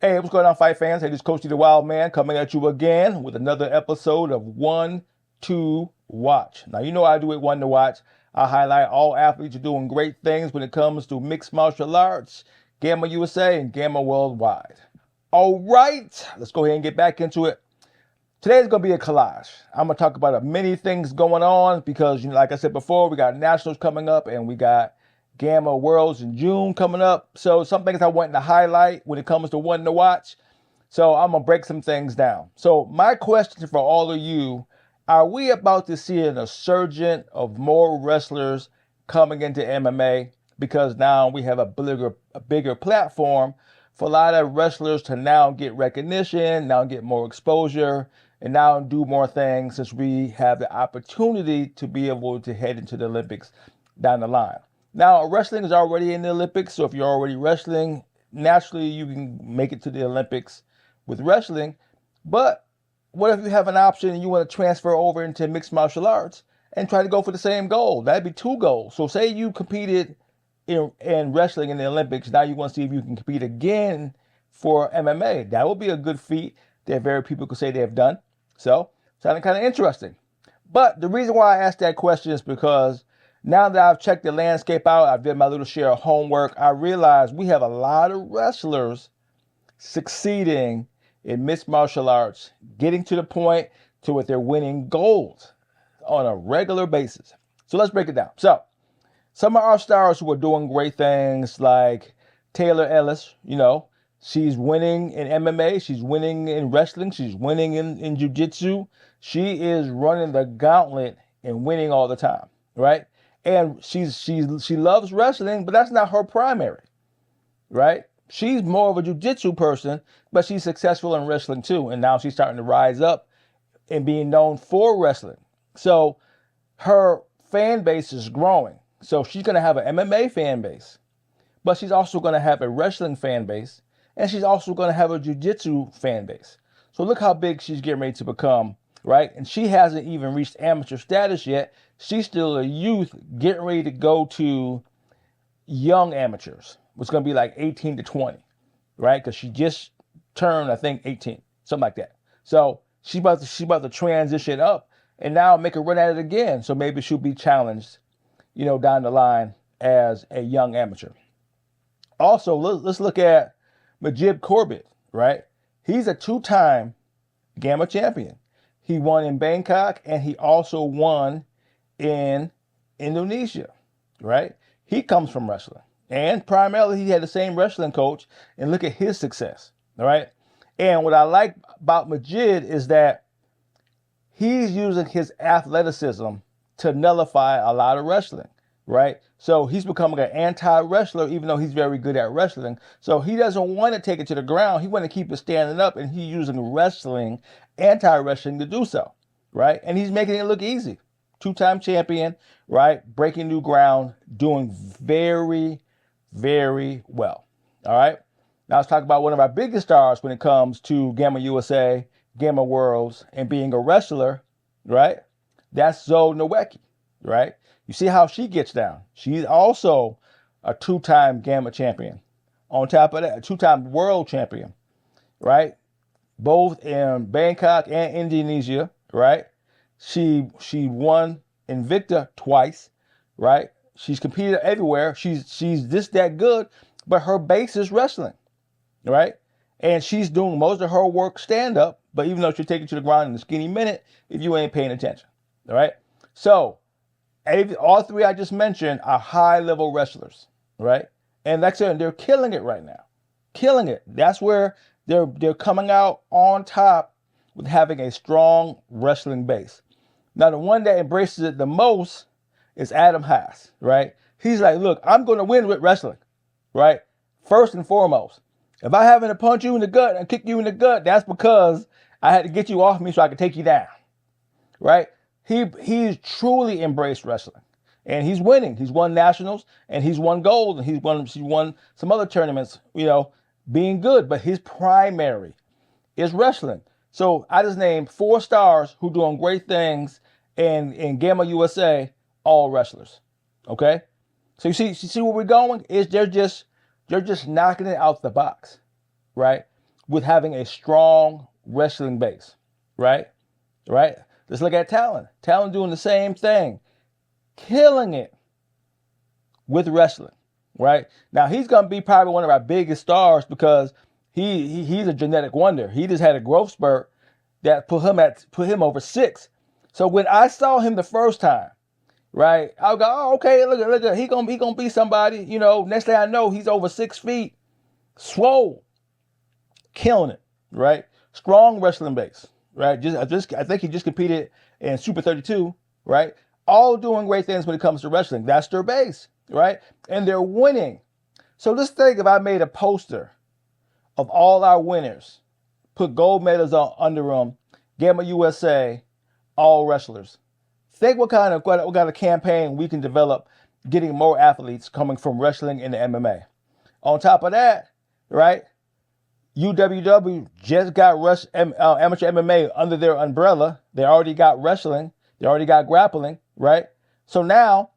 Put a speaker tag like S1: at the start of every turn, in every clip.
S1: Hey, what's going on, fight fans? Hey, this is Coach D the Wild Man coming at you again with another episode of One to Watch. Now, you know I do it One to Watch. I highlight all athletes are doing great things when it comes to mixed martial arts, Gamma USA, and Gamma Worldwide. All right, let's go ahead and get back into it. Today's going to be a collage. I'm going to talk about many things going on because, like I said before, we got nationals coming up and we got Gamma Worlds in June coming up. So some things I want to highlight when it comes to One to Watch. So I'm going to break some things down. So my question for all of you, are we about to see an resurgence of more wrestlers coming into MMA? Because now we have a bigger platform for a lot of wrestlers to now get recognition, now get more exposure, and now do more things since we have the opportunity to be able to head into the Olympics down the line. Now, wrestling is already in the Olympics, so if you're already wrestling, naturally you can make it to the Olympics with wrestling. But what if you have an option and you want to transfer over into mixed martial arts and try to go for the same goal? That'd be two goals. So say you competed in wrestling in the Olympics, now you want to see if you can compete again for MMA. That would be a good feat that very people could say they have done. So, sounding kind of interesting. But the reason why I asked that question is because now that I've checked the landscape out, I've did my little share of homework, I realized we have a lot of wrestlers succeeding in mixed martial arts, getting to the point to where they're winning gold on a regular basis. So let's break it down. So some of our stars who are doing great things like Taylor Ellis, she's winning in MMA, she's winning in wrestling, she's winning in jiu-jitsu. She is running the gauntlet and winning all the time, right? And she loves wrestling, but that's not her primary, right? She's more of a jiu-jitsu person, but she's successful in wrestling too. And now she's starting to rise up and being known for wrestling. So her fan base is growing. So she's going to have an MMA fan base, but she's also going to have a wrestling fan base, and she's also going to have a jiu-jitsu fan base. So look how big she's getting ready to become, right? And she hasn't even reached amateur status yet. She's still a youth getting ready to go to young amateurs, which is going to be like 18 to 20, right? Because she just turned, I think, 18, something like that. So she's about to transition up and now make a run at it again. So maybe she'll be challenged, down the line as a young amateur. Also, let's look at Majib Corbett, right? He's a two-time Gamma champion. He won in Bangkok and he also won in Indonesia, right? He comes from wrestling. And primarily he had the same wrestling coach, and look at his success, all right? And what I like about Majid is that he's using his athleticism to nullify a lot of wrestling, right? So he's becoming an anti-wrestler, even though he's very good at wrestling. So he doesn't want to take it to the ground. He wants to keep it standing up, and he's using wrestling, anti-wrestling to do so, right? And he's making it look easy. Two-time champion, right? Breaking new ground, doing very, very well, all right? Now let's talk about one of our biggest stars when it comes to Gamma USA, Gamma Worlds, and being a wrestler, right? That's Zoe Nowicki, right? You see how she gets down. She's also a two-time Gamma champion. On top of that, a two-time world champion, right? Both in Bangkok and Indonesia, right? She won Invicta twice, right? She's competed everywhere. She's just that good, but her base is wrestling, right? And she's doing most of her work stand-up, but even though she'll take it to the ground in a skinny minute if you ain't paying attention, all right? So all three I just mentioned are high-level wrestlers, right? And like I said, they're killing it right now. Killing it. That's where they're coming out on top with having a strong wrestling base. Now, the one that embraces it the most is Adam Haas, right? He's like, look, I'm going to win with wrestling, right? First and foremost. If I happen to punch you in the gut and kick you in the gut, that's because I had to get you off me so I could take you down, right? He's truly embraced wrestling, and he's winning. He's won nationals, and he's won gold, and he's won some other tournaments, being good. But his primary is wrestling. So I just named 4 stars who doing great things in Gamma USA, all wrestlers. Okay? So you see where we're going? They're just knocking it out the box, right? with having a strong wrestling base, right? Right? Let's look at Talon. Talon doing the same thing, killing it with wrestling, right? Now he's gonna be probably one of our biggest stars because he's a genetic wonder. He just had a growth spurt that put him over 6. So when I saw him the first time, right, I'll go, oh, okay, look, he gonna be somebody. You know, next thing I know, he's over 6 feet, swole, killing it, right? Strong wrestling base, right? I think he just competed in Super 32, right? All doing great things when it comes to wrestling. That's their base, right? And they're winning. So just think if I made a poster of all our winners, put gold medals under them, Gamma USA, all wrestlers. Think what kind of campaign we can develop getting more athletes coming from wrestling into MMA. On top of that, right, UWW just got amateur MMA under their umbrella. They already got wrestling. They already got grappling, right? So now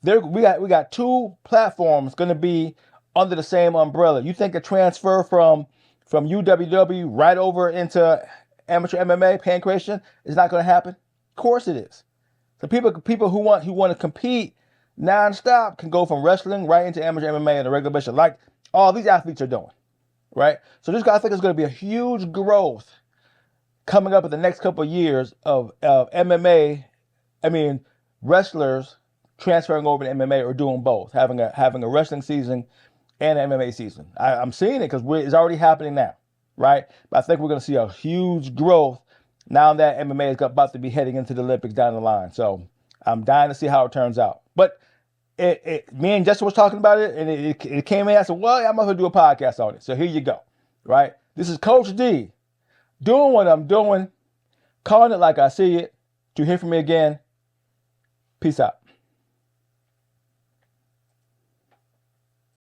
S1: we got 2 platforms going to be under the same umbrella. You think a transfer from UWW right over into amateur MMA pancreation is not going to happen? Of course it is. So people who want to compete nonstop can go from wrestling right into amateur MMA on a regular basis, like all these athletes are doing, right? So I think there's going to be a huge growth coming up in the next couple of years of MMA. I mean, wrestlers transferring over to MMA or doing both, having a wrestling season and an MMA season. I'm seeing it because it's already happening now, right? But I think we're going to see a huge growth now that MMA is about to be heading into the Olympics down the line. So I'm dying to see how it turns out. But me and Justin was talking about it, and it came in. I said, well, I'm going to do a podcast on it. So here you go, right? This is Coach D doing what I'm doing, calling it like I see it. To hear from me again, peace out.